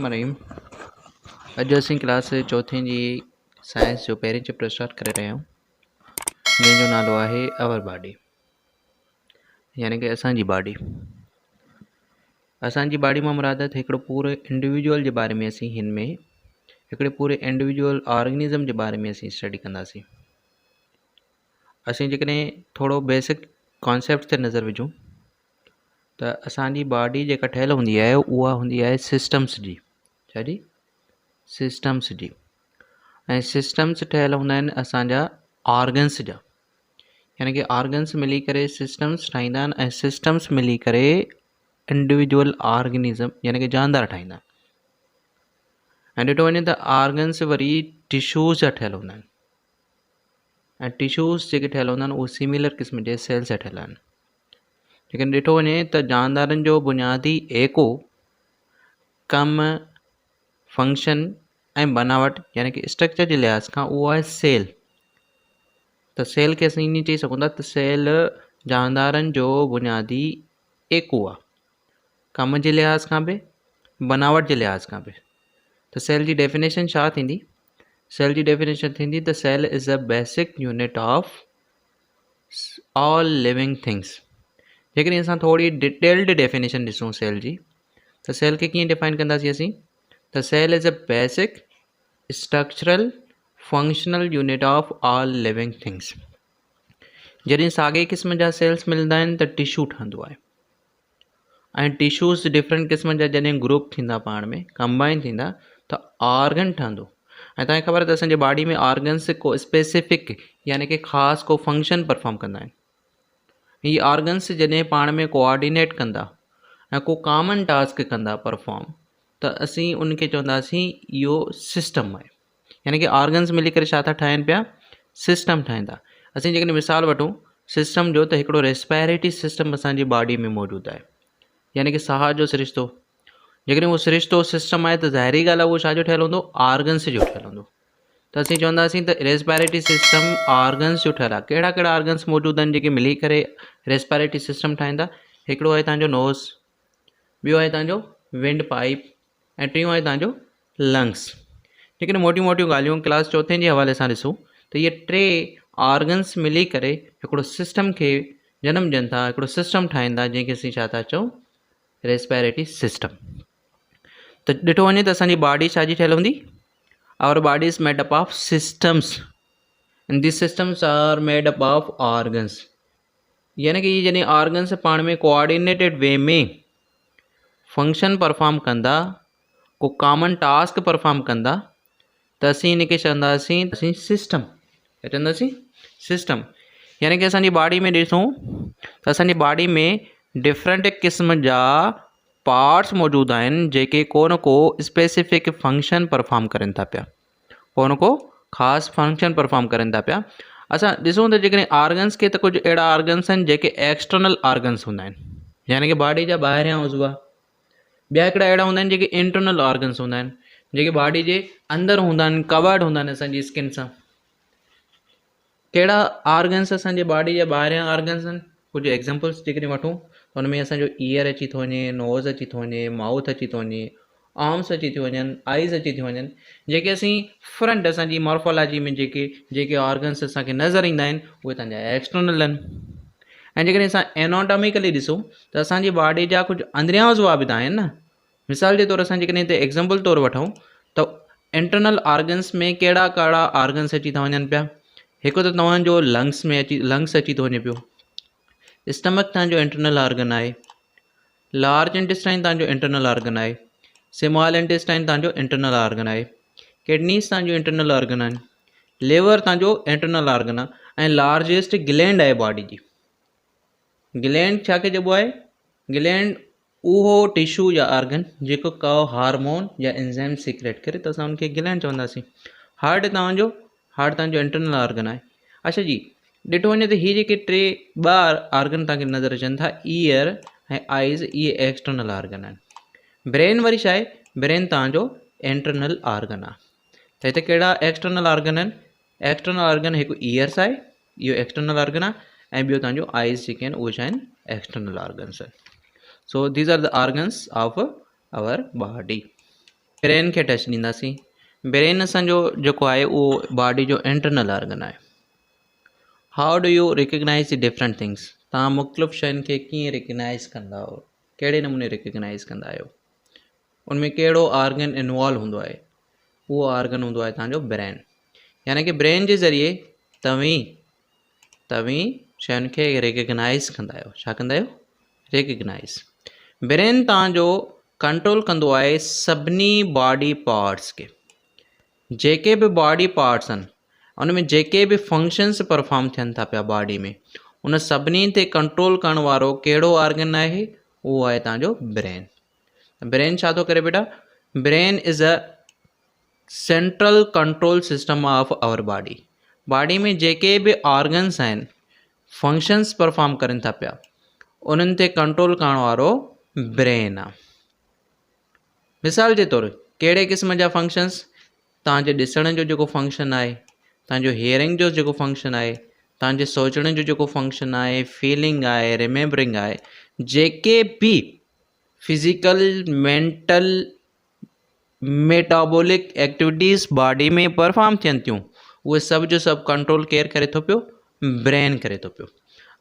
मरीम अॼु असीं क्लास चौथें जी साइंस जो पहिरें चैप्टर स्टार्ट करे रहिया आहियूं जंहिंजो नालो आहे अवर बॉडी यानी कि असांजी बॉडी। असांजी बॉडी मां मुराद आहे हिकिड़ो पूरे इंडिविजुअल जे बारे में असीं हिन में हिकिड़े पूरे इंडिविजुअल ऑर्गेनिज़म जे बारे में असीं स्टडी कंदासीं। असीं जेकॾहिं थोरो बेसिक कॉन्सेप्ट ते नज़र विझूं त असांजी बॉडी जेका ठहियलु हूंदी आहे उहा हूंदी आहे सिस्टम्स जी। छा जी? सिस्टम्स जी। ऐं सिस्टम्स ठहियलु हूंदा आहिनि असांजा ऑर्गन्स जा, यानी कि ऑर्गन्स मिली करे सिस्टम्स ठाहींदा आहिनि ऐं सिस्टम्स मिली करे इंडिविजुअल ऑर्गेनिज़म यानी कि जानदार ठाहींदा आहिनि। ऐं ॾिठो वञे त ऑर्गन्स वरी टिश्यूज़ जा ठहियलु हूंदा आहिनि ऐं टिश्यूज़ जेके ठहियलु हूंदा आहिनि उहे सिमिलर क़िस्म जे सेल्स जा ठहियलु आहिनि। लेकिन ॾिठो वञे त जानदारनि जो बुनियादी एको कमु फंक्शन ऐं बनावट यानी कि स्ट्रक्चर जे लिहाज़ खां उहो आहे सेल। त सेल खे असीं ईअं चई सघूं था त सेल जानदारनि जो बुनियादी एको आहे, कम जे लिहाज़ खां बि बनावट जे लिहाज़ खां बि। त सेल जी डेफिनेशन छा थींदी? सेल जी डेफिनेशन थींदी त cell is a basic unit of all living things. जेकॾहिं असां थोरी डिटेल्ड डेफिनेशन ॾिसूं सेल जी त सेल खे कीअं डिफाइन कंदासीं असीं? त cell is a basic structural functional unit of all living things. जॾहिं साॻे क़िस्म जा सेल्स मिलंदा आहिनि त टिश्यू ठहंदो आहे ऐं टिश्यूज़ डिफरेंट क़िस्म जा जॾहिं ग्रुप थींदा पाण में कंबाइन थींदा त ऑर्गन ठहंदो। ऐं तव्हांखे ख़बर आहे त असांजे बॉडी में ऑर्गन्स को स्पेसिफिक यानी कि ख़ासि को फंक्शन परफॉर्म कंदा आहिनि। हीअ ऑर्गन्स जॾहिं पाण में कोऑर्डिनेट कंदा ऐं को कॉमन टास्क कंदा परफॉर्म त असीं उनखे चवंदासीं इहो सिस्टम आहे। यानी कि ऑर्गन्स मिली करे छा था ठाहिनि पिया? सिस्टम ठाहीनि था। असीं जेकॾहिं मिसाल वठूं सिस्टम जो त हिकिड़ो रेस्पिरेटरी सिस्टम असांजी बॉडी में मौजूदु आहे, यानी कि साह जो सिरिश्तो। जेकॾहिं उहो सिरिश्तो सिस्टम आहे त ज़ाहिरी ॻाल्हि आहे उहो छाजो ठहियलु हूंदो? ऑर्गन्स जो ठहियलु हूंदो। त असीं चवंदासीं त रेस्पिरेटरी सिस्टम ऑर्गन्स जो ठहियलु आहे। कहिड़ा कहिड़ा ऑर्गन्स मौजूदु आहिनि जेके मिली करे रेस्पिरेटरी सिस्टम ठाहींदा? हिकिड़ो आहे तव्हांजो नोज़, ॿियो आहे तव्हांजो विंड पाइप ऐं टियों आहे तव्हांजो लंग्स। जेकॾहिं मोटियूं मोटियूं ॻाल्हियूं क्लास चौथे जे हवाले सां ॾिसूं त इहे टे ऑर्गन्स मिली करे हिकिड़ो सिस्टम खे जनमु ॾियनि था, हिकिड़ो सिस्टम ठाहीनि था जंहिंखे असीं छा था चऊं? Respiratory system. त ॾिठो वञे त असांजी बॉडी छाजी ठहियलु हूंदी? Our body is made up of systems and this systems are made up of organs. यानी कि जॾहिं ऑर्गन्स पाण में कोऑर्डिनेटेड वे में फंक्शन परफॉर्म कंदा, को कॉमन टास्क परफॉर्म कंदा त असीं इनखे चवंदासीं असीं सिस्टम। क्या चवंदासीं? सिस्टम। यानी कि असांजी बॉडी में ॾिसूं त असांजी बॉडी में डिफरेंट क़िस्म जा पार्ट्स मौजूदु आहिनि जेके को न को स्पेसिफिक फंक्शन परफॉर्म करनि था पिया, को न को ख़ासि फंक्शन परफॉर्म करनि था पिया। असां ॾिसूं त जेकॾहिं ऑर्गन्स खे त कुझु अहिड़ा ऑर्गन्स आहिनि जेके एक्सटर्नल ऑर्गन्स हूंदा आहिनि, यानी कि बॉडी जा ॿाहिरियां उज़वा। ॿिया हिकिड़ा अहिड़ा हूंदा आहिनि जेके इंटरनल ऑर्गन्स हूंदा आहिनि, जेके बॉडी जे अंदरि हूंदा आहिनि, कवर्ड हूंदा आहिनि असांजी स्किन सां। कहिड़ा ऑर्गन्स असांजे बॉडी जा ॿाहिरियां ऑर्गन्स आहिनि? कुझु एग्जाम्पल्स जेकॾहिं वठूं त हुन में असांजो ईयर अची थो वञे, नोज़ अची थो वञे, माउथ अची थो वञे, आर्म्स अची थी वञनि, आइज़ अची थी वञनि, जेके असीं फ्रंट असांजी मॉर्फोलॉजी में जेके ऑर्गन्स असांखे नज़र ईंदा आहिनि उहे तव्हांजा एक्सटर्नल आहिनि। ऐं जेकॾहिं असां एनाटॉमिकली ॾिसूं त असांजी बॉडी जा कुझु अंदरियां उज़वा बि त आहिनि न। मिसाल जे तौरु असां जेकॾहिं हिते एग्ज़ाम्पल तौरु वठूं त इंटरनल ऑर्गन्स में कहिड़ा कहिड़ा ऑर्गन्स अची था वञनि पिया? हिकु त तव्हांजो लंग्स अची थो वञे पियो। स्टमक तव्हांजो इंटरनल ऑर्गन आहे। लार्ज इंटेस्टाइन तव्हांजो इंटरनल ऑर्गन आहे। स्मॉल इंटेस्टाइन तव्हांजो इंटरनल ऑर्गन आहे। किडनीस तव्हांजो इंटरनल ऑर्गन आहिनि। लिवर तव्हांजो इंटरनल ऑर्गन आहे ऐं लार्जेस्ट ग्लैंड आहे बॉडी जी। ग्लैंड छा खे चइबो आहे? ग्लैंड उहो टिश्यू या ऑर्गन जेको को हार्मोन या एंजाइम सीक्रेट करे त असां उनखे ग्लैंड चवंदासीं। हार्ट तव्हांजो इंटरनल ऑर्गन आहे। अच्छा जी, ॾिठो वञे त हीअ जेके टे ऑर्गन तव्हांखे नज़र अचनि था, ईयर ऐं आइज़, इहे एक्सटर्नल ऑर्गन आहिनि। ब्रेन वरी छा आहे? ब्रेन तव्हांजो इंटरनल ऑर्गन आहे। त हिते कहिड़ा एक्सटर्नल ऑर्गन आहिनि? एक्सटर्नल ऑर्गन हिकु ईयर्स आहे, इहो एक्सटर्नल ऑर्गन आहे, ऐं ॿियो तव्हांजो आइज़ जेके आहिनि उहे छा आहिनि? एक्सटर्नल ऑर्गन्स आहिनि। So these are the organs of our body. Brain खे टच ॾींदासीं। ब्रेन असांजो जेको आहे उहो बॉडी जो इंटरनल ऑर्गन आहे। How do you recognise the different things, तव्हां मुख़्तलिफ़ शयुनि खे कीअं रिकग्नाइज़ कंदा आहियो, कहिड़े नमूने रिकग्नाइज़ कंदा आहियो, उनमें कहिड़ो ऑर्गन इन्वॉल्व हूंदो आहे, उहो ऑर्गन हूंदो आहे तव्हांजो ब्रेन। यानी कि ब्रेन जे ज़रिए तव्हीं शयुनि खे रिकग्नाइज़ कंदा आहियो। छा कंदा आहियो? रिकग्नाइज़। ब्रेन तव्हांजो कंट्रोल कंदो आहे सभिनी बॉडी पार्ट्स खे। जेके बि बॉडी पार्ट्स आहिनि उन में जेके बि फंक्शन्स परफॉर्म थियनि था पिया बॉडी में, उन सभिनी ते कंट्रोल करण वारो कहिड़ो ऑर्गन आहे? उहो आहे तव्हांजो ब्रेन। ब्रेन छा थो करे बेटा? Brain is a central control system of our body. Body में जेके बि ऑर्गन्स आहिनि, फंक्शन्स परफॉर्म करनि था पिया, उन्हनि ते कंट्रोल करण वारो ब्रेन आहे। मिसाल जे तौरु कहिड़े क़िस्म जा फंक्शन्स? तव्हांजे ॾिसण जो जेको फंक्शन आहे, तव्हांजो हियरिंग जो जेको फंक्शन आहे, तव्हांजे सोचण जो जेको फंक्शन आहे, फीलिंग आहे, रिमेंबरिंग आहे, जेके बि physical, mental, metabolic activities body में परफॉर्म थियनि थियूं, उहे सभु जो सभु कंट्रोल केरु करे थो पियो? ब्रेन करे थो पियो।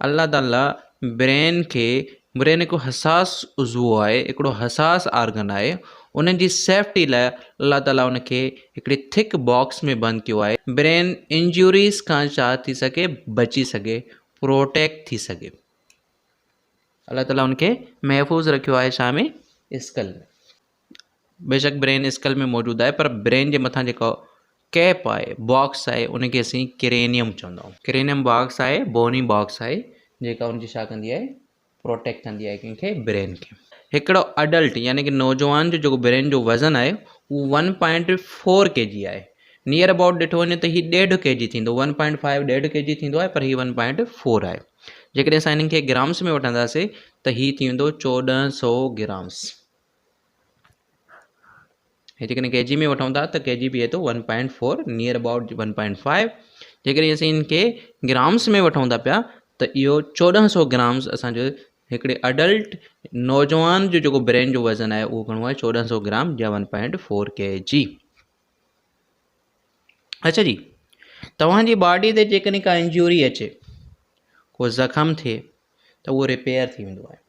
अल्लाह ताला ब्रेन हिकु हसास उज़वो आहे, हिकिड़ो हसास ऑर्गन आहे। उन जी सेफ्टी लाइ अल्लाह ताला उनखे हिकिड़ी थिक बॉक्स में बंदि कयो आहे। ब्रेन इंजरीज़ खां छा थी सघे? बची सघे, प्रोटेक्ट थी सघे। अल्लाह ताला उनखे महफ़ूज़ रखियो आहे छा में? स्कल में। बेशक ब्रेन स्कल में मौजूदु आहे, पर ब्रेन जे मथां जेको कैप आहे, बॉक्स आहे, उनखे असीं क्रेनियम चवंदा आहियूं। क्रेनियम बॉक्स आहे, बोनी बॉक्स आहे, जेका उनजी छा कंदी आहे? प्रोटेक्ट कंदी आहे कंहिंखे? ब्रेन खे। हिकिड़ो अडल्ट यानी कि नौजवान जो जेको ब्रेन जो वज़न आहे उहो 1.4 kg आहे। नियर अबाउट ॾिठो वञे त हीउ 1.5 kg थींदो। 1.5 1.5 kg थींदो आहे, पर हीउ 1.4 आहे। जेकॾहिं असां हिननि खे ग्राम्स में वठंदासीं त हीउ थी वेंदो 1400 ग्राम्स। जेकॾहिं के जी में वठूं था त के जी बीहे थो 1.4, नियर अबाउट 1.5। जेकॾहिं असीं हिनखे ग्राम्स में वठूं था पिया त इहो 1400 ग्राम्स असांजो हिकिड़े अडल्ट नौजवान जो जेको ब्रेन जो वज़न आहे उहो घणो आहे? 1400 ग्राम या 1.4 kg। अच्छा जी, तव्हांजी बॉडी ते जेकॾहिं का इंजरी अचे, को ज़ख़म थिए, त उहो रिपेयर थी वेंदो आहे।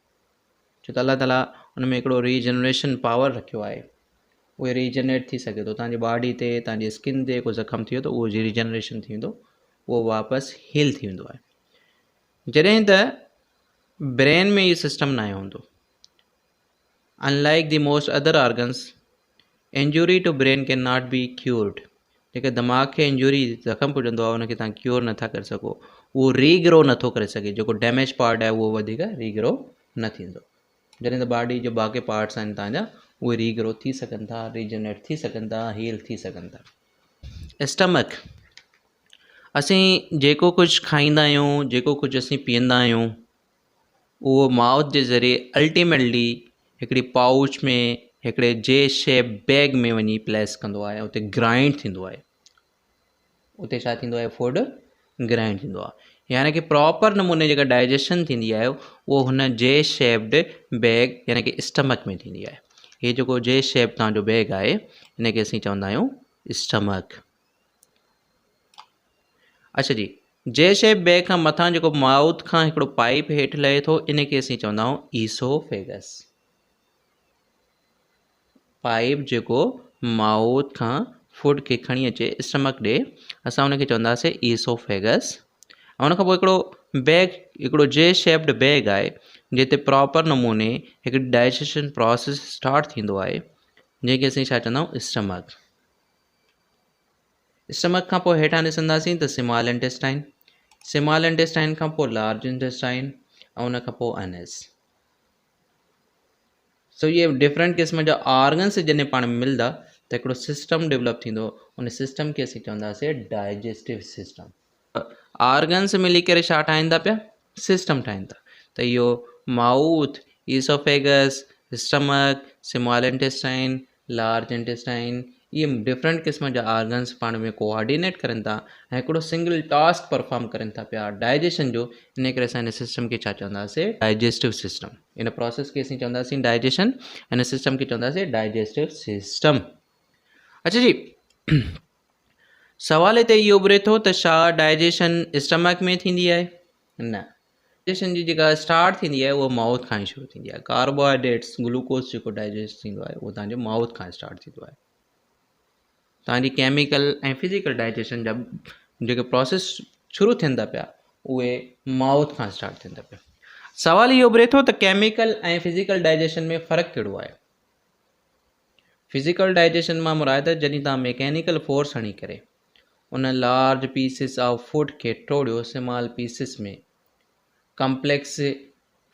छो त अल्लाह ताला उन में हिकिड़ो रीजनरेशन पावर रखियो आहे, उहे रीजनरेट थी सघे थो। तव्हांजी बॉडी ते, तव्हांजी स्किन ते को ज़ख़म थियो त उहो रीजनरेशन थी वेंदो, उहो वापसि हील थी वेंदो आहे। जॾहिं त ब्रेन में इहो सिस्टम न हूंदो। Unlike the most other organs, injury to brain can not be cured. जेके दिमाग़ खे इंजरी, ज़ख़म पुॼंदो आहे, उनखे तव्हां क्योर नथा करे सघो, उहो रीग्रो नथो करे सघे। जेको डैमेज पार्ट आहे उहो वधीक रीग्रो न थींदो। जॾहिं त बॉडी जो बाक़ी पार्ट्स आहिनि तव्हांजा, उहे रीग्रो थी सघनि था, रीजनरेट थी सघनि था, हील थी सघनि था। स्टमक, असीं जेको कुझु खाईंदा आहियूं, जेको कुझु असीं पीअंदा आहियूं, उहो माउथ जे ज़रिए अल्टीमेटली हिकिड़ी पाउच में, हिकिड़े जे शेप बैग में वञी प्लेस कंदो आहे, उते ग्राइंड थींदो आहे। उते छा थींदो आहे? फूड ग्राइंड थींदो आहे। यानी कि प्रॉपर नमूने जेका डाइजेशन थींदी आहे उहो हुन जे शेप्ड बैग यानी कि स्टमक में थींदी आहे। हीअ जेको जे शेप तव्हांजो बैग आहे, हिनखे असीं चवंदा आहियूं स्टमक। अच्छा जी, जे शेप बैग खां मथां जेको माउथ खां हिकिड़ो पाइप हेठि लहे थो, इनखे असीं चवंदा आहियूं ईसोफेगस। पाइप जेको माउथ खां फूड खे खणी अचे स्टमक ॾे, असां हुनखे चवंदासीं ईसोफेगस। ऐं हुन खां पोइ हिकिड़ो बैग, हिकिड़ो जे शेप्ड बैग आहे, जिते प्रॉपर नमूने हिकिड़ी डाइजेशन प्रोसेस स्टार्ट थींदो आहे, जंहिंखे असीं छा चवंदा आहियूं? स्टमक। स्टमक खां पोइ हेठां ॾिसंदासीं त स्मॉल इंटेस्टाइन, स्मॉल इंटेस्टाइन खां पोइ लार्ज इंटेस्टाइन, ऐं उन खां पोइ अनस। सो इहे डिफरेंट क़िस्म जा ऑर्गन्स जॾहिं पाण में मिलंदा त हिकिड़ो सिस्टम डेवलप थींदो। उन सिस्टम खे असीं चवंदासीं डाइजेस्टिव सिस्टम। ऑर्गन्स मिली करे छा ठाहिनि था पिया? सिस्टम ठाहिनि था। त इहो mouth, oesophagus, stomach, small intestine, large intestine, इहे डिफरेंट क़िस्म जा ऑर्गन्स पाण में कोऑर्डिनेट करनि था ऐं हिकिड़ो सिंगल टास्क परफॉर्म करनि था पिया डाइजेशन जो। इन करे असां हिन सिस्टम खे छा चवंदासीं? Digestive system. इन प्रोसेस खे असीं चवंदासीं डाइजेशन, हिन सिस्टम खे चवंदासीं डाइजेस्टिव सिस्टम। अच्छा जी, सवाल हिते इहो उभिरे थो त छा डाइजेशन स्टमक में थींदी आहे? न, डाइजेशन जी जेका स्टार्ट थींदी आहे उहा माउथ खां ई शुरू थींदी आहे। कार्बोहाइड्रेट्स ग्लूकोस जेको डाइजेस्ट थींदो आहे उहो तव्हांजे माउथ खां स्टार्ट थींदो आहे। तव्हांजी केमिकल ऐं फिज़िकल डाइजेशन जा जेके प्रोसेस शुरू थियनि था पिया उहे माउथ खां स्टार्ट थियनि था पिया। सवाल इहो उभिरे थो त केमिकल ऐं फिज़िकल डाइजेशन में फ़र्क़ु कहिड़ो आहे? फिज़िकल डाइजेशन मां मुराद जॾहिं तव्हां मैकेनिकल फोर्स हणी करे उन लार्ज पीसिस ऑफ फूड खे टोड़ियो स्मॉल पीसिस में, कम्प्लेक्स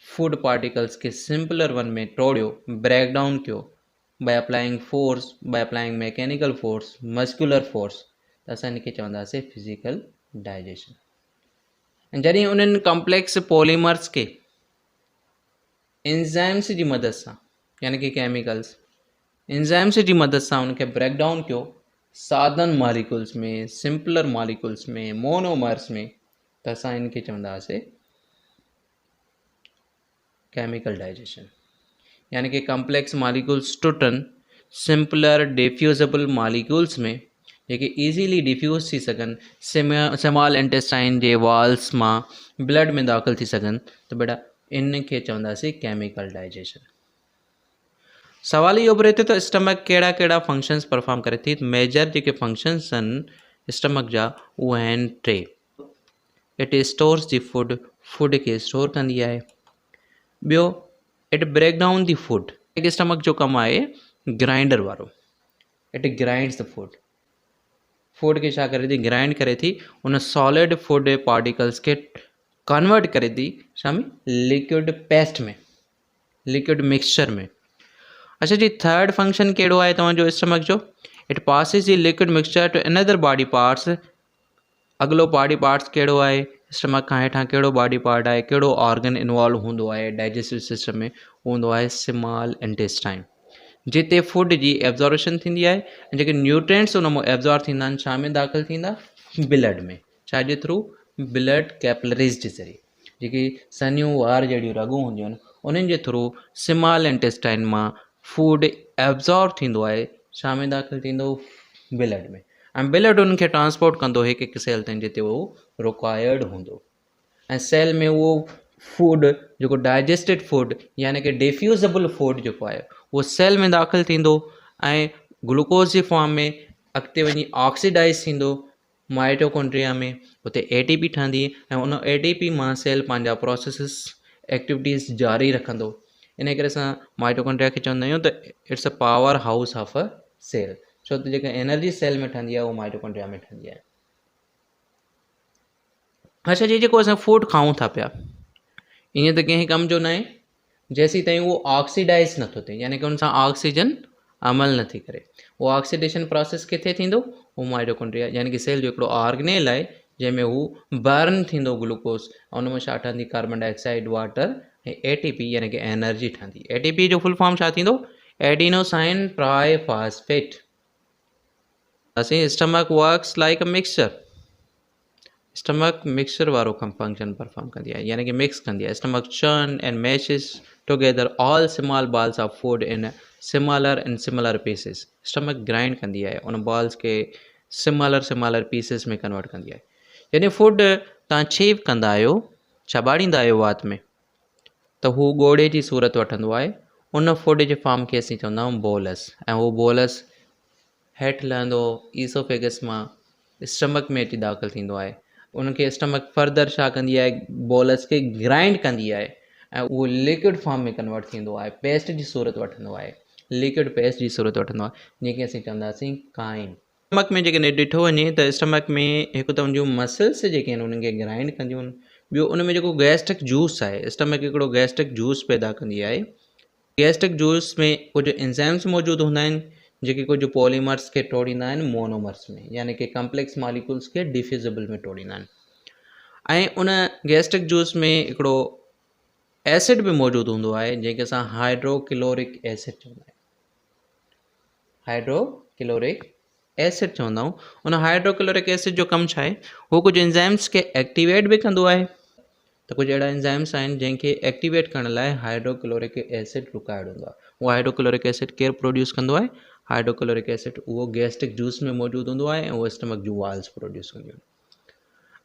फूड पार्टिकल्स के सिंपलर वन में तोड़ियो, ब्रेक डाउन कयो by applying force, by applying mechanical force, muscular force, त असां हिनखे चवंदासीं फिज़िकल डाइजेशन। जॾहिं उन्हनि कम्प्लेक्स पॉलीमर्स के एंजाइम्स जी मदद सां, यानी कि केमिकल्स एंजाइम्स जी मदद सां उनखे ब्रेक डाउन कयो सादन मॉलिक्यूल्स में, सिंपलर मॉलिक्यूल्स में, मोनोमर्स में, त असां हिनखे चवंदासीं केमिकल डाइजेशन। यानी कि कम्प्लेक्स मॉलिक्यूल्स टुटनि सिंपलर डिफ्यूज़ेबल मॉलिक्यूल्स में जेके ईज़ीली डिफ्यूज़ थी सघनि स्मॉल इंटेस्टाइन जे वॉल्स मां ब्लड में दाख़िल थी सघनि, त बेटा इनखे चवंदासीं केमिकल डाइजेशन। सवाल इहो उभिरे थो त स्टमक कहिड़ा कहिड़ा फंक्शन्स परफॉर्म करे थी। मेजर जेके फंक्शन्स आहिनि स्टमक जा उहे आहिनि 3। It stores the food, food खे स्टोर कंदी आहे। ॿियो, it break down the food, stomach जो कमु आहे ग्राइंडर वारो, it grinds the food, food खे छा करे थी ग्राइंड करे थी, उन सॉलिड फूड पार्टिकल्स खे कन्वर्ट करे थी छा में लिक्विड पेस्ट में, लिक्विड मिक्सचर में। अच्छा जी, थर्ड फंक्शन कहिड़ो आहे तव्हांजो स्टमक जो? It passes the liquid mixture to another body parts. अगलो बॉडी पार्ट्स कहिड़ो आहे? स्टमक खां हेठां कहिड़ो बॉडी पार्ट आहे, कहिड़ो ऑर्गन इन्वॉल्व हूंदो आहे डाइजेस्टिव सिस्टम में? हूंदो आहे स्मॉल इंटेस्टाइन, जिते फूड जी एब्जॉर्प्शन थींदी आहे ऐं जेके न्यूट्रिएंट्स उन मां एब्जॉर्ब थींदा आहिनि छा में दाख़िल थींदा? ब्लड में। छाजे थ्रू? ब्लड कैपिलरीज़ जे ज़रिए, जेकी सनियूं वार जहिड़ियूं रगूं हूंदियूं आहिनि उन्हनि जे थ्रू स्मॉल इंटेस्टाइन मां फूड एब्जॉर्ब थींदो आहे, छा में दाख़िल थींदो? ब्लड में। ऐं ब्लड उनखे ट्रांसपोर्ट कंदो हिकु हिकु सेल ताईं जिते उहो रिक्वायर्ड हूंदो। ऐं सेल में उहो फूड जेको डाइजेस्टेड फूड यानी कि डिफ्यूज़ेबल फूड जेको आहे उहो सेल में दाख़िल थींदो ऐं ग्लूकोज जी फॉर्म में अॻिते वञी ऑक्सीडाइज़ थींदो माइटोकॉन्ड्रिया में, उते ATP ठहंदी ऐं उन ATP मां सेल पंहिंजा प्रोसेसिस एक्टिविटीज़ जारी रखंदो। इन करे असां माइटोकॉन्ड्रिया खे चवंदा आहियूं त it's a power house of a cell, छो त जेका एनर्जी सेल में ठहंदी आहे उहा माइटोकॉन्ड्रिया में ठहंदी आहे। अच्छा जी, जेको असां फूड खाऊं था पिया ईअं त कंहिं कम जो न आहे जेसीं ताईं उहो ऑक्सीडाइज़ नथो थिए, यानी कि उन सां ऑक्सीजन अमल नथी करे। उहो ऑक्सीडेशन प्रोसेस किथे थींदो? उहो माइटोकॉन्ड्रिया यानी कि सेल जो हिकिड़ो ऑर्गेनेल आहे जंहिंमें हू बर्न थींदो ग्लूकोज ऐं उन में छा ठहंदी? कार्बन डाइऑक्साइड, वाटर ऐं ATP यानी कि एनर्जी ठहंदी। ATP जो फुल फॉर्म छा थींदो? Adenosine triphosphate. असीं stomach works like a mixture, stomach mixture वारो फंक्शन परफॉर्म कंदी आहे, यानी कि मिक्स कंदी आहे। Stomach churn and meshes together all small balls of food in smaller and smaller pieces। Stomach grind कंदी आहे, उन बॉल्स खे स्मॉलर पीसिस में कन्वर्ट कंदी आहे। यानी फूड तव्हां चेव कंदा आहियो, चॿाड़ींदा आहियो वात में, त हू ॻोढ़े जी सूरत वठंदो आहे। उन फूड जे फॉर्म खे असीं चवंदा आहियूं बोलस, ऐं उहो बोलस हेठि लहंदो ईसोफेगस मां स्टमक में अची दाख़िल थींदो आहे। उनखे स्टमक फर्दर छा कंदी आहे? बोलस खे ग्राइंड कंदी आहे ऐं उहो लिक्विड फॉर्म में कन्वर्ट थींदो आहे, पेस्ट जी सूरत वठंदो आहे, लिक्विड पेस्ट जी सूरत वठंदो आहे, जंहिंखे असीं चवंदासीं काइन। स्टमक में जेके ॾिठो वञे त स्टमक में हिकु त उनजूं मसल्स जेके आहिनि उन्हनि खे ग्राइंड कंदियूं आहिनि। ॿियो उन में जेको गैस्ट्रिक जूस आहे, स्टमक हिकिड़ो गैस्ट्रिक जूस पैदा कंदी आहे। गैस्ट्रिक जूस में कुझु एंजाइम्स मौजूदु हूंदा आहिनि जेके कुझु पॉलीमर्स खे तोड़ींदा आहिनि मोनोमर्स में, यानी कि कम्प्लेक्स मॉलिक्यूल्स खे डिफ्यूज़ेबल में तोड़ींदा आहिनि। ऐं उन गैस्ट्रिक जूस में हिकिड़ो एसिड बि मौजूदु हूंदो आहे जंहिंखे असां हाइड्रोक्लोरिक एसिड चवंदा आहियूं, हाइड्रोक्लोरिक एसिड चवंदा आहियूं। उन हाइड्रोक्लोरिक एसिड जो कमु छा आहे? हू कुझु एंजाइम्स खे एक्टिवेट बि कंदो आहे त कुझु अहिड़ा एंजाइम्स आहिनि जंहिंखे एक्टिवेट करण लाइ हाइड्रोक्लोरिक एसिड रिक्वायर्ड हूंदो आहे। उहो हाइड्रोक्लोरिक एसिड केरु प्रोड्यूस कंदो आहे? हाइड्रोक्लोरिक एसिड उहो गैस्ट्रिक जूस में मौजूदु हूंदो आहे ऐं उहो स्टमक जूं वाल्स प्रोड्यूस कंदियूं आहिनि।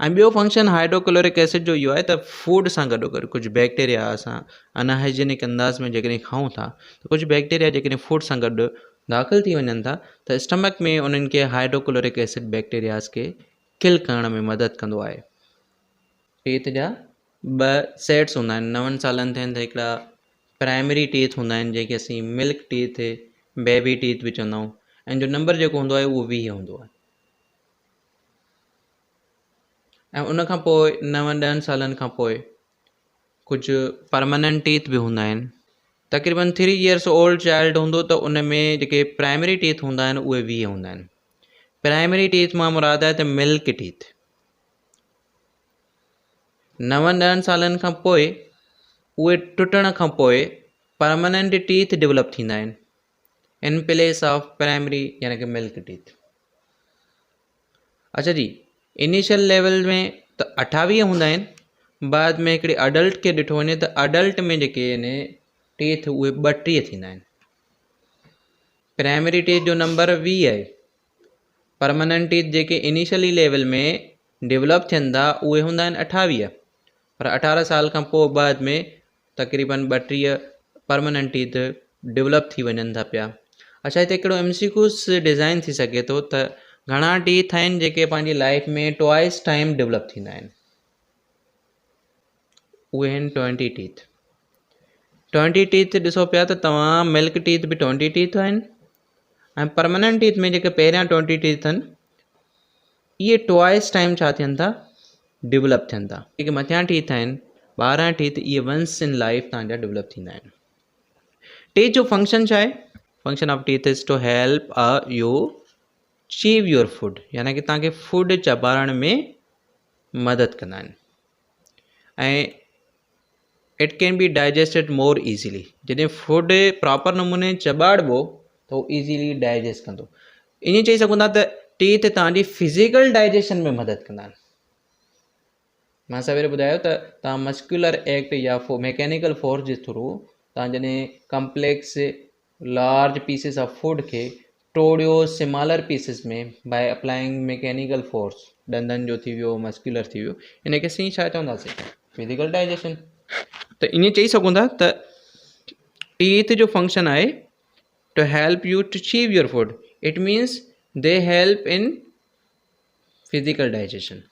ऐं ॿियो फंक्शन हाइड्रोक्लोरिक एसिड जो इहो आहे त फूड सां गॾु गॾु कुझु बैक्टीरिया असां अनहाइजीनिक अंदाज़ में जेकॾहिं खाऊं था त कुझु बैक्टीरिया जेकॾहिं फूड सां गॾु दाख़िल थी वञनि था त स्टमक में उन्हनि खे हाइड्रोक्लोरिक एसिड बैक्टीरियाज़ खे किल करण में मदद कंदो आहे। टीथ जा 2 सेट्स हूंदा आहिनि। 9 सालनि थियनि त हिकिड़ा प्राइमरी टीथ हूंदा आहिनि जंहिंखे असीं मिल्क टीथ बेबी टीथ बि चवंदा आहियूं, ऐं जो नंबर जेको हूंदो आहे उहो 20 हूंदो आहे। ऐं उनखां पोइ 9-10 सालनि खां पोइ कुझु परमानेंट टीथ बि हूंदा आहिनि। तक़रीबन 3 years ओल्ड चाइल्ड हूंदो त उन में जेके प्राइमरी टीथ हूंदा आहिनि उहे 20 हूंदा आहिनि। प्राइमरी टीथ मां मुराद आहे त मिल्क टीथ। 9-10 सालनि खां पोइ उहे टुटण खां पोइ परमानेंट टीथ डेवलप थींदा आहिनि इन प्लेस ऑफ प्राइमरी यानी कि मिल्क टीथ। अच्छा जी, इनिशियल लेवल में त 28 हूंदा आहिनि, बाद में हिकिड़े अडल्ट खे ॾिठो वञे त अडल्ट में जेके आहिनि टीथ उहे 32 थींदा आहिनि। प्राइमरी टीथ जो नंबर 20 आहे। परमानेंट टीथ जेके इनिशियली लेवल में डेवलप थियनि था उहे हूंदा आहिनि 28, पर 18 साल खां पोइ बाद में तक़रीबन 32 परमानेंट टीथ डेवलप थी वञनि था पिया। अच्छा, हिते हिकिड़ो MCQs डिज़ाइन थी सघे थो त घणा टीथ आहिनि जेके पंहिंजी लाइफ में ट्वाइस टाइम डेवलप थींदा आहिनि? उहे आहिनि 20 टीथ। 20 टीथ ॾिसो पिया त तव्हां मिल्क टीथ बि 20 टीथ आहिनि, ऐं परमानेंट टीथ में जेके पहिरियां 20 टीथ आहिनि इहे ट्वाइस टाइम छा थियनि था? डेवलप थियनि था। जेके मथियां टीथ आहिनि 12 टीथ इहे वंस इन लाइफ तव्हांजा डेवलप थींदा आहिनि। टीथ जो फंक्शन छा आहे? Function of teeth is to help you chew your food, यानी कि तव्हांखे फूड चॿारण में मदद कंदा आहिनि। ऐं it can be digested more easily. जॾहिं फूड प्रॉपर नमूने चॿाड़बो त उहो ईज़ीली डाइजेस्ट कंदो। ईअं चई सघूं था त टीथ तव्हांजी फिज़िकल डाइजेशन में मदद कंदा आहिनि। मां सवेरे ॿुधायो त तव्हां मस्कुलर एक्ट या मैकेनिकल फोर्स जे थ्रू तव्हां जॾहिं complex large pieces of food खे टोड़ियो स्मॉलर पीसिस में बाय अप्लाइंग मैकेनिकल फोर्स, ॾंदनि जो थी वियो, मस्कुलर थी वियो, इनखे असीं छा चवंदासीं? Physical digestion. त ईअं चई सघूं था त टीथ जो फंक्शन आहे to help you to chew your food. It means they help in physical digestion.